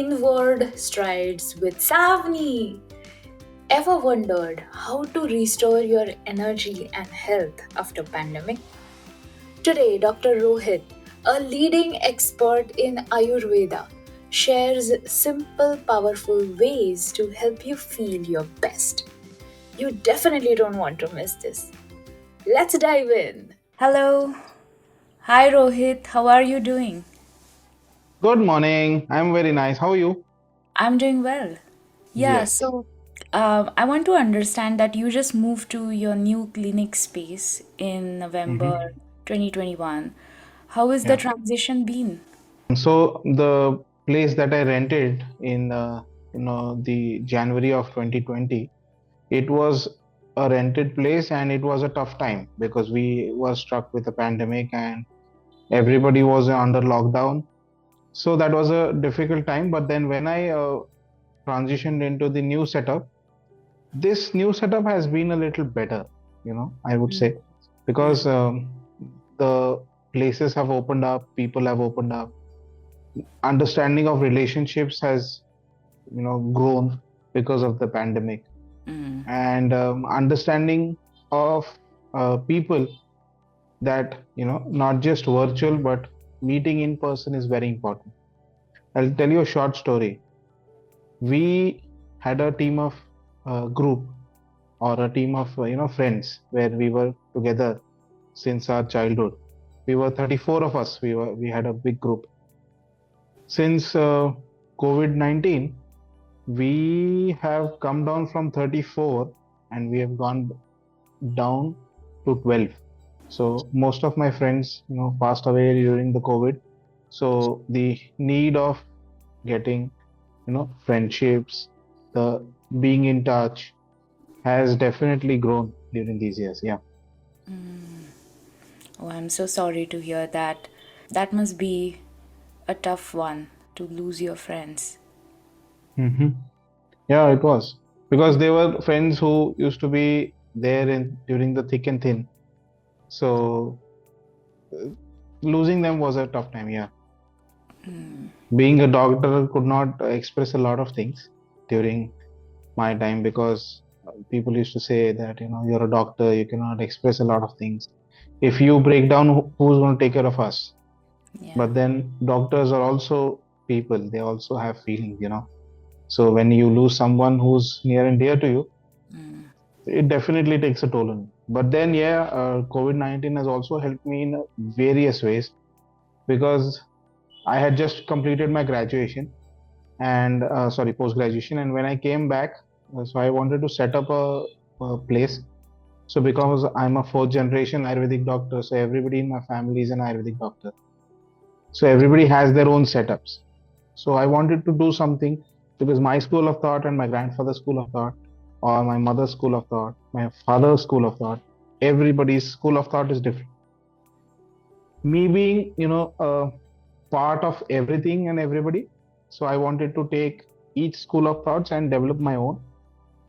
Inward strides with Savni. Ever wondered how to restore your energy and health after pandemic? Today, Dr. Rohit, a leading expert in Ayurveda, shares simple, powerful ways to help you feel your best. You definitely don't want to miss this. Let's dive in. Hello. Hi, Rohit. How are you doing? Good morning. I'm very nice. How are you? I'm doing well. Yeah, Yes. so I want to understand that you just moved to your new clinic space in November Hmm. 2021. How is the Yeah. transition been? So the place that I rented in the January of 2020, it was a rented place and it was a tough time because we were struck with a pandemic and everybody was under lockdown. So that was a difficult time. But then when I transitioned into the new setup, this new setup has been a little better, I would Mm, say, because the places have opened up, people have opened up, understanding of relationships has, grown because of the pandemic, mm, and understanding of people that, not just virtual, but meeting in person is very important. I'll tell you a short story. We had a team of group or a team of friends where we were together since our childhood. We were 34 of us. We had a big group. Since COVID-19, we have come down from 34 and we have gone down to 12. So most of my friends, passed away during the COVID. So the need of getting, friendships, the being in touch has definitely grown during these years. Yeah. mm. Oh, I'm so sorry to hear that. That must be a tough one to lose your friends. Hmm. Yeah, it was because they were friends who used to be there in during the thick and thin. So uh, losing them was a tough time. Yeah, being a doctor could not express a lot of things during my time because people used to say that you're a doctor, you cannot express a lot of things. If you break down, who's going to take care of us? Yeah. But then doctors are also people; they also have feelings. So when you lose someone who's near and dear to you, it definitely takes a toll on you. But then, yeah, COVID-19 has also helped me in various ways because I had just completed my graduation and sorry, post graduation. And when I came back, so I wanted to set up a place. So because I'm a fourth generation Ayurvedic doctor, so everybody in my family is an Ayurvedic doctor. So everybody has their own setups. So I wanted to do something because my school of thought and my grandfather's school of thought, or my mother's school of thought, my father's school of thought, everybody's school of thought is different. Me being, a part of everything and everybody, so I wanted to take each school of thoughts and develop my own.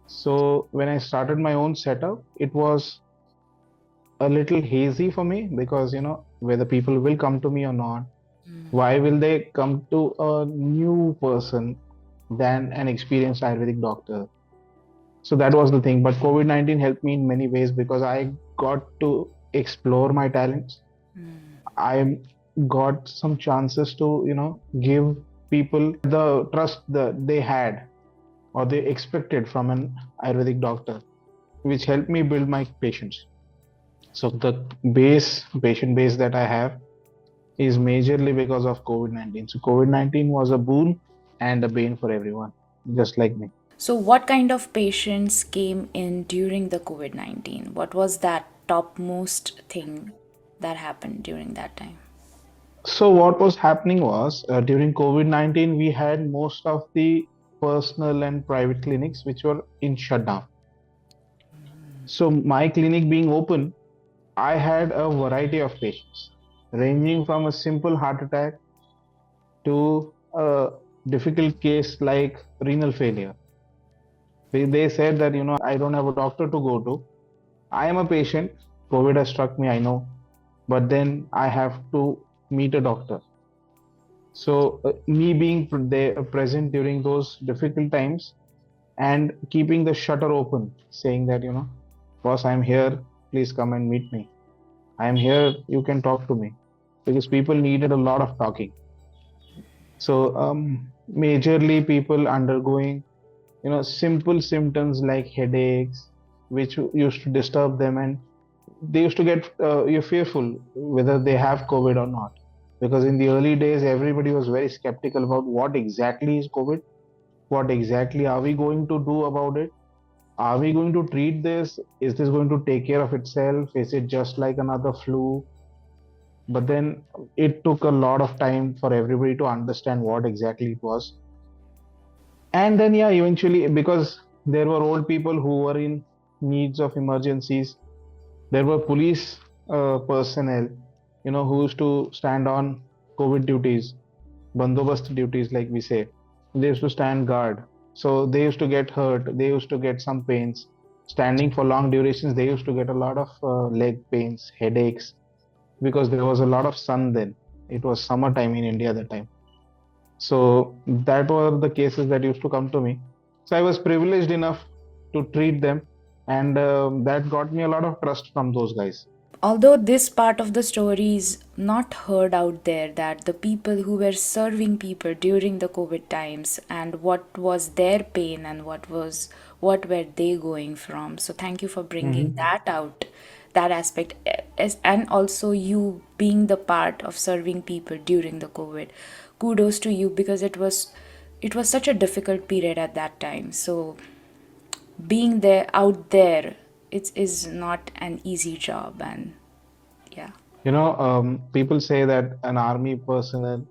So when I started my own setup, it was a little hazy for me because, whether people will come to me or not, why will they come to a new person than an experienced Ayurvedic doctor? So that was the thing. But COVID-19 helped me in many ways because I got to explore my talents. I got some chances to, give people the trust that they had or they expected from an Ayurvedic doctor, which helped me build my patients. So the patient base that I have is majorly because of COVID-19. So COVID-19 was a boon and a bane for everyone, just like me. So, what kind of patients came in during the COVID 19? What was that topmost thing that happened during that time? So what was happening was during COVID-19, we had most of the personal and private clinics which were in shutdown. So my clinic being open, I had a variety of patients, ranging from a simple heart attack to a difficult case like renal failure. They said that, I don't have a doctor to go to. I am a patient. COVID has struck me, I know. But then I have to meet a doctor. So me being there present during those difficult times and keeping the shutter open, saying that, boss, I'm here, please come and meet me. I'm here, you can talk to me. Because people needed a lot of talking. So majorly people undergoing, simple symptoms like headaches, which used to disturb them, and they used to get you're fearful whether they have COVID or not. Because in the early days, everybody was very skeptical about what exactly is COVID, what exactly are we going to do about it. Are we going to treat this? Is this going to take care of itself? Is it just like another flu? But then it took a lot of time for everybody to understand what exactly it was. And then, yeah, eventually, because there were old people who were in needs of emergencies, there were police personnel, who used to stand on COVID duties, bandobast duties, like we say. They used to stand guard. So they used to get hurt. They used to get some pains. Standing for long durations, they used to get a lot of leg pains, headaches, because there was a lot of sun then. It was summertime in India at that time. So that were the cases that used to come to me. So I was privileged enough to treat them, and that got me a lot of trust from those guys. Although this part of the story is not heard out there, that the people who were serving people during the COVID times and what was their pain and what were they going from. So thank you for bringing Hmm. that out, that aspect, and also you being the part of serving people during the COVID. Kudos to you, because it was such a difficult period at that time. So being there out there, it is not an easy job. And yeah. People say that an army personnel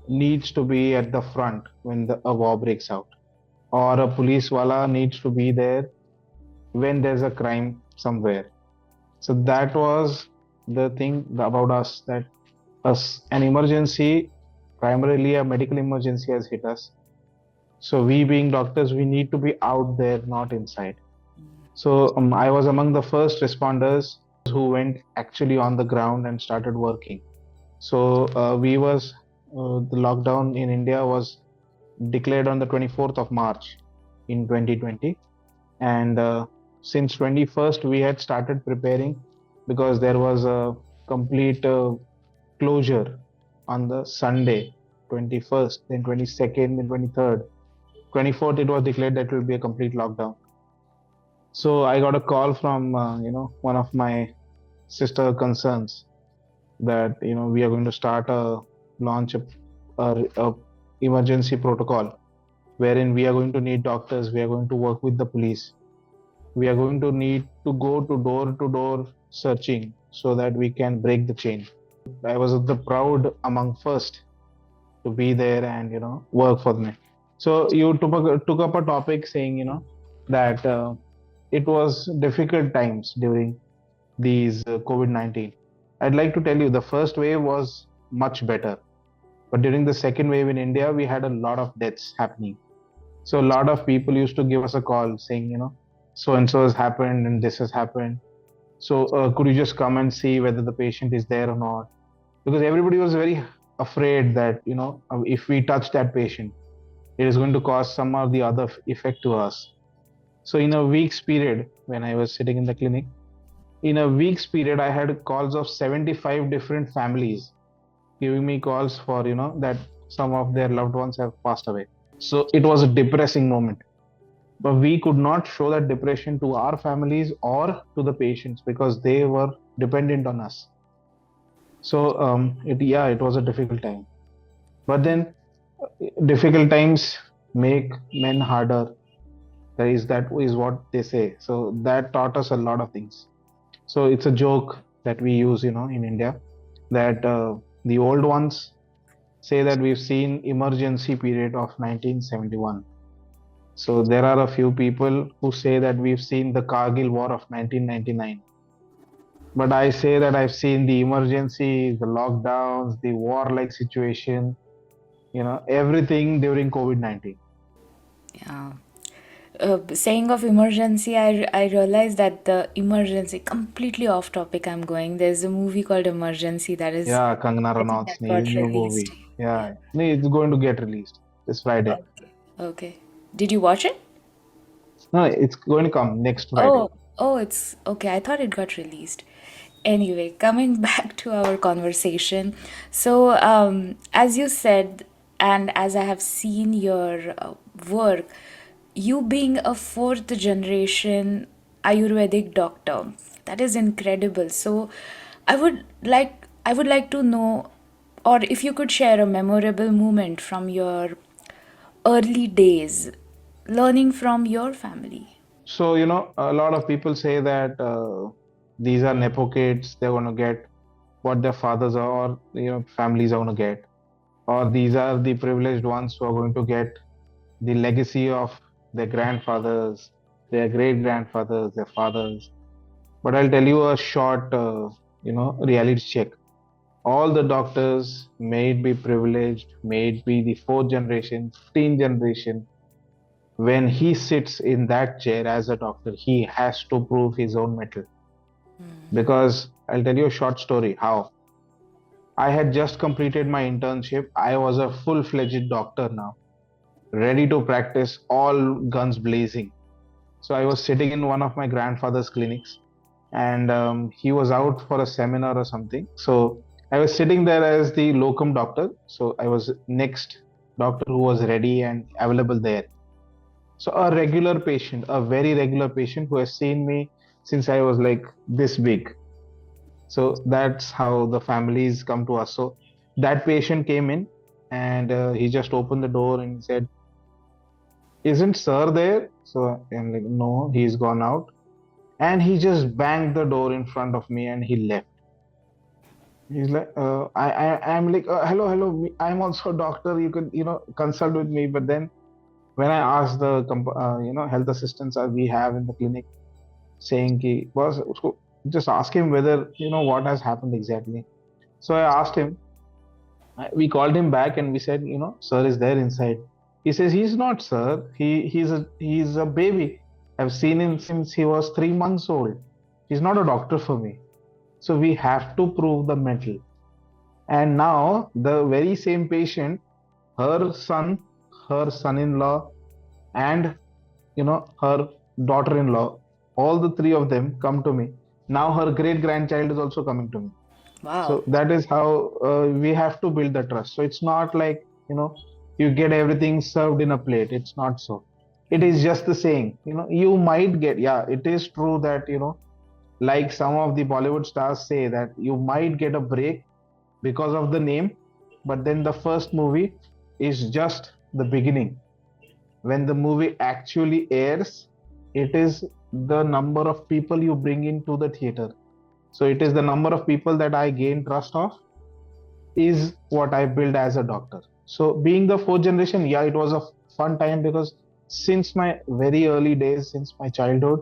needs to be at the front when a war breaks out, or a police wala needs to be there when there's a crime somewhere. So that was the thing about us, that an emergency, primarily a medical emergency, has hit us. So we being doctors, we need to be out there, not inside. So I was among the first responders who went actually on the ground and started working. So the lockdown in India was declared on the 24th of March in 2020, and since 21st we had started preparing, because there was a complete closure on the Sunday 21st, then 22nd, then 23rd. 24th it was declared that it will be a complete lockdown. So I got a call from one of my sister concerns that we are going to start a launch a emergency protocol wherein we are going to need doctors, we are going to work with the police, we are going to need to go to door searching so that we can break the chain. I was the proud among first to be there and work for me. So you took up a topic saying that it was difficult times during these COVID-19. I'd like to tell you the first wave was much better, but during the second wave in India, we had a lot of deaths happening. So a lot of people used to give us a call saying, so and so has happened and this has happened. So could you just come and see whether the patient is there or not? Because everybody was very afraid that, if we touch that patient, it is going to cause some or the other effect to us. So in a week's period, when I was sitting in the clinic, in a week's period, I had calls of 75 different families giving me calls for, that some of their loved ones have passed away. So it was a depressing moment. But we could not show that depression to our families or to the patients because they were dependent on us. So it was a difficult time. But then difficult times make men harder. That is what they say. So that taught us a lot of things. So it's a joke that we use, in India, that the old ones say that we've seen emergency period of 1971. So there are a few people who say that we've seen the Kargil War of 1999. But I say that I've seen the emergency, the lockdowns, the war-like situation, everything during COVID-19. Yeah. Saying of emergency, I realized that the emergency, completely off topic, I'm going. There's a movie called Emergency that is, Yeah, Kangana I think Ranaut's that got new released. movie. Yeah. Yeah, no, it's going to get released this Friday. Okay. Okay. Did you watch it? No, it's going to come next Friday. Oh, oh, it's okay. I thought it got released. Anyway, coming back to our conversation. So, as you said, and as I have seen your work, you being a fourth generation Ayurvedic doctor, that is incredible. So, I would like to know, or if you could share a memorable moment from your early days, learning from your family. So, a lot of people say that these are Nepo kids, they're going to get what their fathers are, or, families are going to get. Or these are the privileged ones who are going to get the legacy of their grandfathers, their great grandfathers, their fathers. But I'll tell you a short, reality check. All the doctors, may it be privileged, may it be the fourth generation, 15th generation, when he sits in that chair as a doctor, he has to prove his own mettle. Because I'll tell you a short story how I had just completed my internship. I was a full fledged doctor now, ready to practice, all guns blazing. So I was sitting in one of my grandfather's clinics, and he was out for a seminar or something. So I was sitting there as the locum doctor. So I was next doctor who was ready and available there. So a regular patient, a very regular patient who has seen me since I was like this big. So that's how the families come to us. So that patient came in, and he just opened the door and he said, "Isn't sir there?" So I'm like, "No, he's gone out." And he just banged the door in front of me and he left. He's like, I'm like, hello, hello, I'm also a doctor. You could, consult with me. But then when I asked the, health assistants we have in the clinic, saying, ki, boss, usko, just ask him whether, what has happened exactly. So I asked him, we called him back and we said, sir is there inside. He says, he's not, sir. He's a baby. I've seen him since he was 3 months old. He's not a doctor for me. So we have to prove the mental. And now the very same patient, her son, her son-in-law, and her daughter-in-law, all the three of them come to me. Now her great-grandchild is also coming to me. Wow. So that is how we have to build the trust. So it's not like, you get everything served in a plate. It's not so. It is just the saying. You might get, yeah, it is true that, like some of the Bollywood stars say that you might get a break because of the name, but then the first movie is just the beginning. When the movie actually airs, it is the number of people you bring into the theater. So it is the number of people that I gain trust of is what I build as a doctor. So being the fourth generation, yeah, it was a fun time because since my very early days, since my childhood,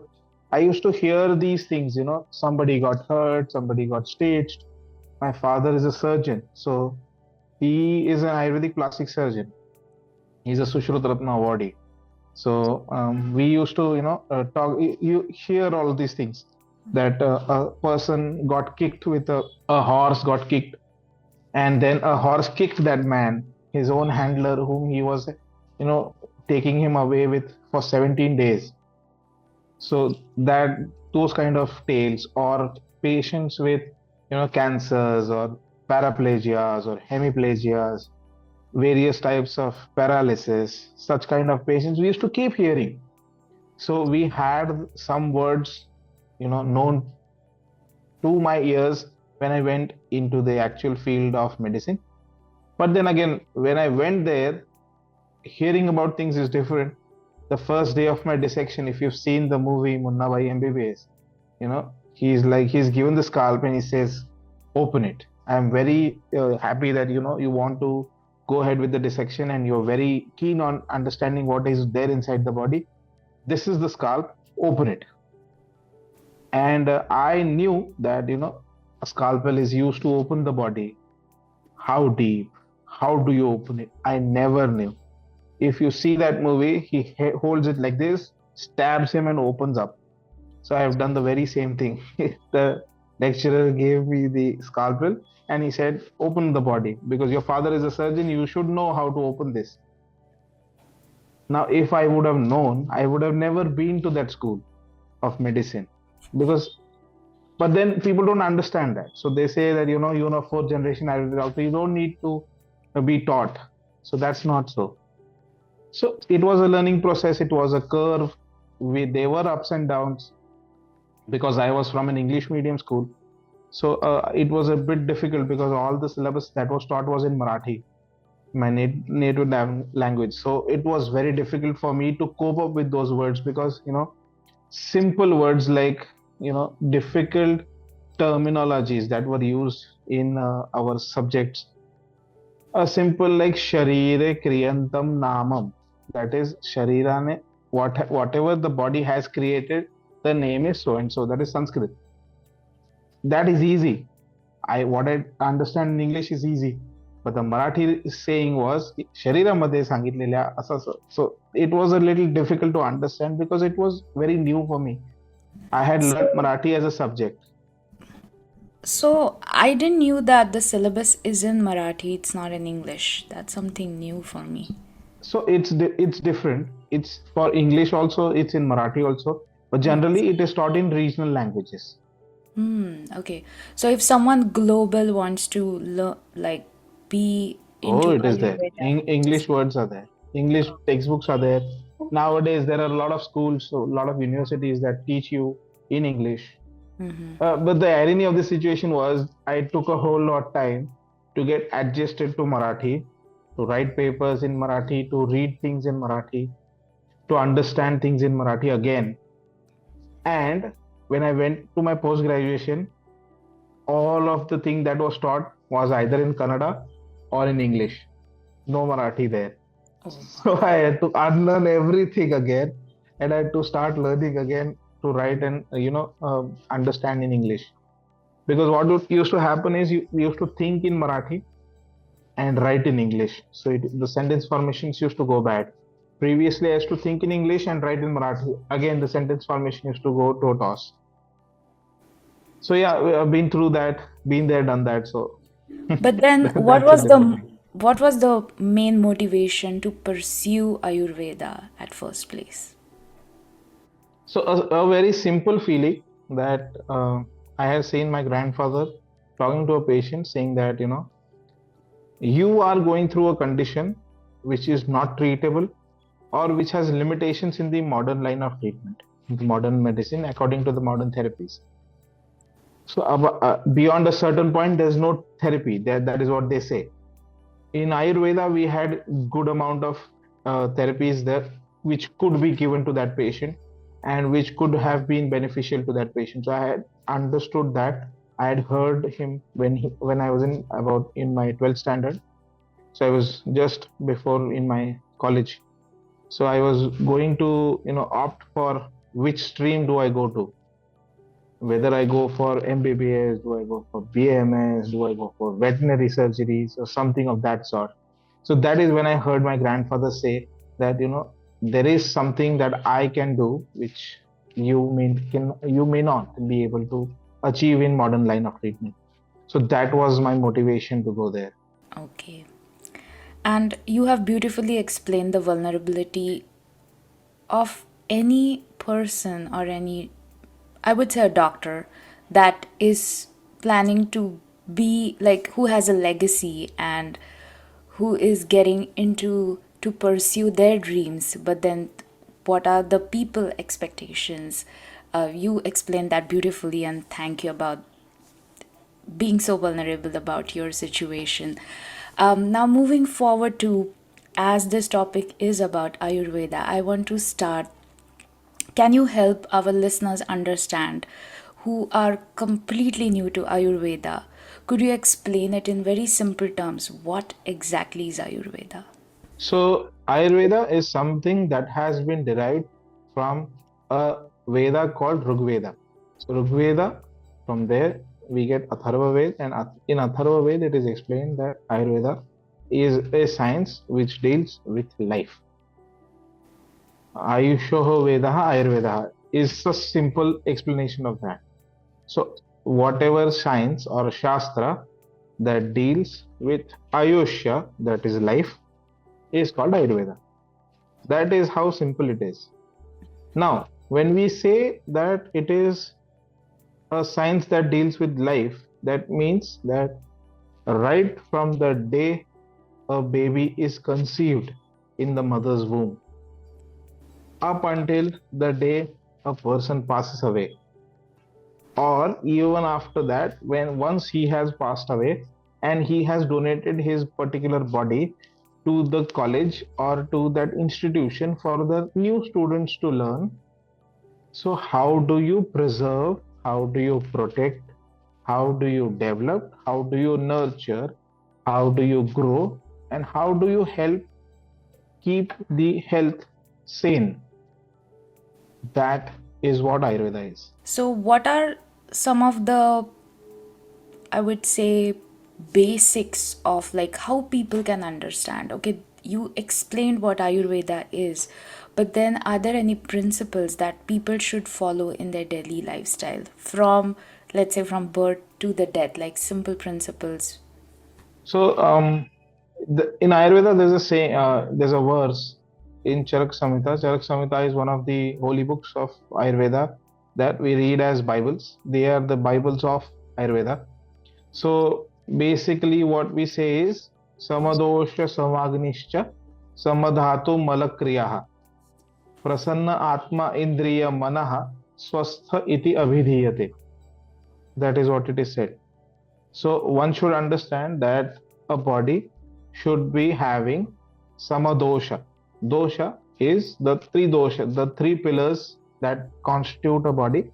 I used to hear these things, somebody got hurt, somebody got stitched. My father is a surgeon, so he is an Ayurvedic plastic surgeon. He's a Sushruta Ratna awardee. So we used to, talk. You hear all these things that a person got kicked with a horse got kicked, and then a horse kicked that man, his own handler, whom he was, taking him away with for 17 days. So that those kind of tales, or patients with, cancers or paraplegias or hemiplegias, various types of paralysis, such kind of patients we used to keep hearing. So we had some words, known to my ears when I went into the actual field of medicine. But then again, when I went there, hearing about things is different. The first day of my dissection, if you've seen the movie Munna Bhai MBBS, he's given the scalp and he says, "Open it." I'm very happy that you want to go ahead with the dissection and you're very keen on understanding what is there inside the body. This is the scalp. Open it. And I knew that a scalpel is used to open the body. How deep? How do you open it? I never knew. If you see that movie, he holds it like this, stabs him and opens up. So I have done the very same thing. The lecturer gave me the scalpel and he said, "Open the body because your father is a surgeon. You should know how to open this." Now, if I would have known, I would have never been to that school of medicine because. But then people don't understand that. So they say that fourth generation Ayurvedic doctor, you don't need to be taught. So that's not so. So it was a learning process. It was a curve. There were ups and downs because I was from an English medium school. So it was a bit difficult because all the syllabus that was taught was in Marathi, my native language. So it was very difficult for me to cope up with those words because simple words like difficult terminologies that were used in our subjects. A simple like Sharire Kriyantam Namam. That is Sharirane, whatever the body has created, the name is so and so. That is Sanskrit. That is easy. What I understand in English is easy. But the Marathi saying was शरीरामध्ये सांगितलेल्या असं असं. So it was a little difficult to understand because it was very new for me. I had learned So, Marathi as a subject. so I didn't knew that the syllabus is in Marathi, it's not in English. That's something new for me. So it's different. It's for English also. It's in Marathi also. But Yes. generally, it is taught in regional languages. Okay. So if someone global wants to learn, like, be Oh, into it is there. Ayurveda, English words are there. English textbooks are there. Nowadays, there are a lot of schools, so a lot of universities that teach you in English. But the irony of the situation was, I took a whole lot of time to get adjusted to Marathi, to write papers in Marathi, to read things in Marathi, to understand things in Marathi again. And when I went to my post graduation, all of the thing that was taught was either in Kannada or in English. No Marathi there. So I had to unlearn everything again, and I had to start learning again to write and understand in English. Because used to happen is you used to think in Marathi and write in English. So the sentence formations used to go bad. Previously, I used to think in English and write in Marathi. Again, the sentence formation used to go to a toss. So yeah, I've been through that, been there, done that. So but then that's a different thing. what was the main motivation to pursue Ayurveda at first place? So a very simple feeling that I have seen my grandfather talking to a patient saying that you are going through a condition which is not treatable or which has limitations in the modern line of treatment, the modern medicine, according to the modern therapies. So beyond a certain point, there's no therapy. That is what they say. In Ayurveda, we had good amount of therapies there which could be given to that patient and which could have been beneficial to that patient. So I had understood that. I had heard him when I was in my 12th standard. So I was just before in my college. So I was going to opt for which stream do I go to, whether I go for MBBS, do I go for BMS, do I go for veterinary surgeries or something of that sort. So that is when I heard my grandfather say that there is something that I can do which you may not be able to achieve in modern line of treatment. So that was my motivation to go there. Okay. And you have beautifully explained the vulnerability of any person or any, I would say, a doctor that is planning to be like, who has a legacy and who is getting into to pursue their dreams, but then what are the people expectations? You explained that beautifully, and thank you about being so vulnerable about your situation. Now, moving forward to, as this topic is about Ayurveda, I want to start. Can you help our listeners understand who are completely new to Ayurveda? Could you explain it in very simple terms? What exactly is Ayurveda? So Ayurveda is something that has been derived from a Veda called Rigveda. So Rigveda, from there we get Atharva Ved, and in Atharva Ved it is explained that Ayurveda is a science which deals with life. Ayushoho Vedaha Ayurvedaha is a simple explanation of that. So, whatever science or Shastra that deals with Ayushya, that is life, is called Ayurveda. That is how simple it is. Now, when we say that it is a science that deals with life, that means that right from the day a baby is conceived in the mother's womb up until the day a person passes away, or even after that, when once he has passed away and he has donated his particular body to the college or to that institution for the new students to learn. So how do you preserve, how do you protect, how do you develop, how do you nurture, how do you grow, and how do you help keep the health sane? That is what Ayurveda is. So, what are some of the, I would say, basics of like how people can understand? Okay, you explained what Ayurveda is, but then are there any principles that people should follow in their daily lifestyle from, let's say, from birth to the death, like simple principles? So in Ayurveda, there's a verse in Charak Samhita. Charak Samhita is one of the holy books of Ayurveda that we read as Bibles. They are the Bibles of Ayurveda. So basically, what we say is Samadosha Samagnischa Samadhatu Malakriyaha Prasanna Atma Indriya Manaha Swastha Iti Abhidhiyate. That is what it is said. So one should understand that a body should be having samadosha. Dosha is the three dosha, the three pillars that constitute a body.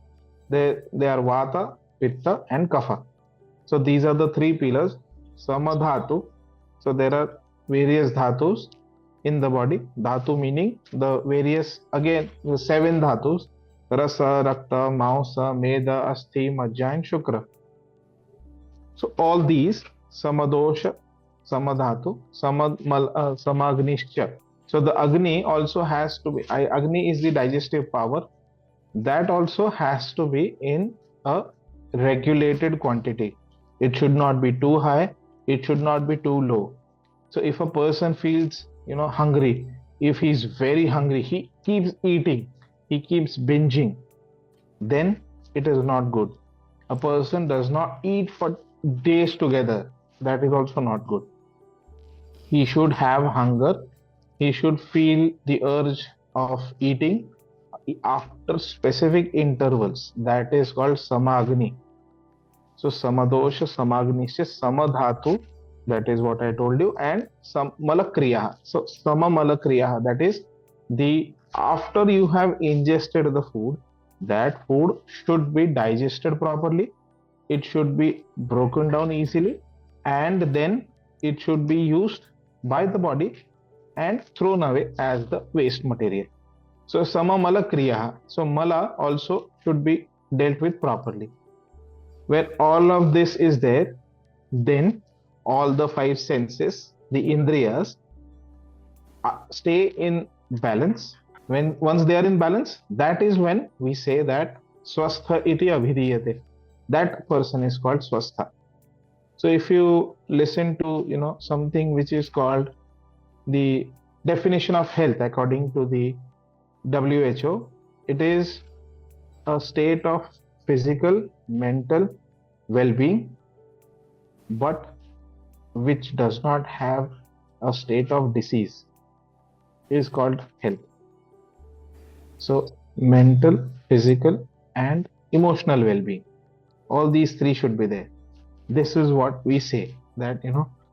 They are vata, pitta, and kapha. So these are the three pillars. Samadhatu. So there are various dhatus in the body. Dhatu meaning the various, again, the seven dhatus. Rasa, Rakta, Mausa, Meda, Asti, Majja, and Shukra. So all these samadosha, samadhatu, samagnischa. So the agni also has to be. Agni is the digestive power. That also has to be in a regulated quantity. It should not be too high. It should not be too low. So if a person feels hungry, if he's very hungry, he keeps eating, he keeps binging, then it is not good. A person does not eat for days together. That is also not good. He should have hunger. He should feel the urge of eating after specific intervals. That is called samagni. So samadosha, samagnisya, samadhatu. That is what I told you, and some malakriya. So sama malakriya. That is the after you have ingested the food, that food should be digested properly, it should be broken down easily, and then it should be used by the body and thrown away as the waste material. So samamala kriya. So mala also should be dealt with properly. Where all of this is there, then all the five senses, the indriyas, stay in balance. When once they are in balance, that is when we say that swastha iti abhidiyate. That person is called swastha. So if you listen to something which is called the definition of health according to the WHO, it is a state of physical, mental well-being, but which does not have a state of disease, is called health. So mental, physical, and emotional well-being, all these three should be there. This is what we say that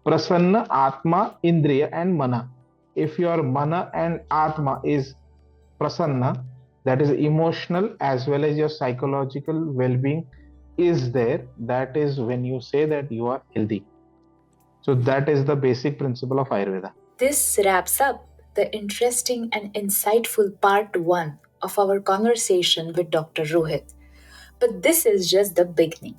prasanna, atma, indriya, and mana. If your mana and atma is prasanna, that is emotional as well as your psychological well-being is there, that is when you say that you are healthy. So that is the basic principle of Ayurveda. This wraps up the interesting and insightful part one of our conversation with Dr. Rohit. But this is just the beginning.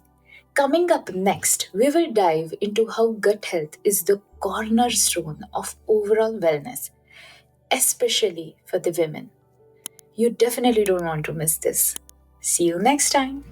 Coming up next, we will dive into how gut health is the cornerstone of overall wellness, especially for the women. You definitely don't want to miss this. See you next time.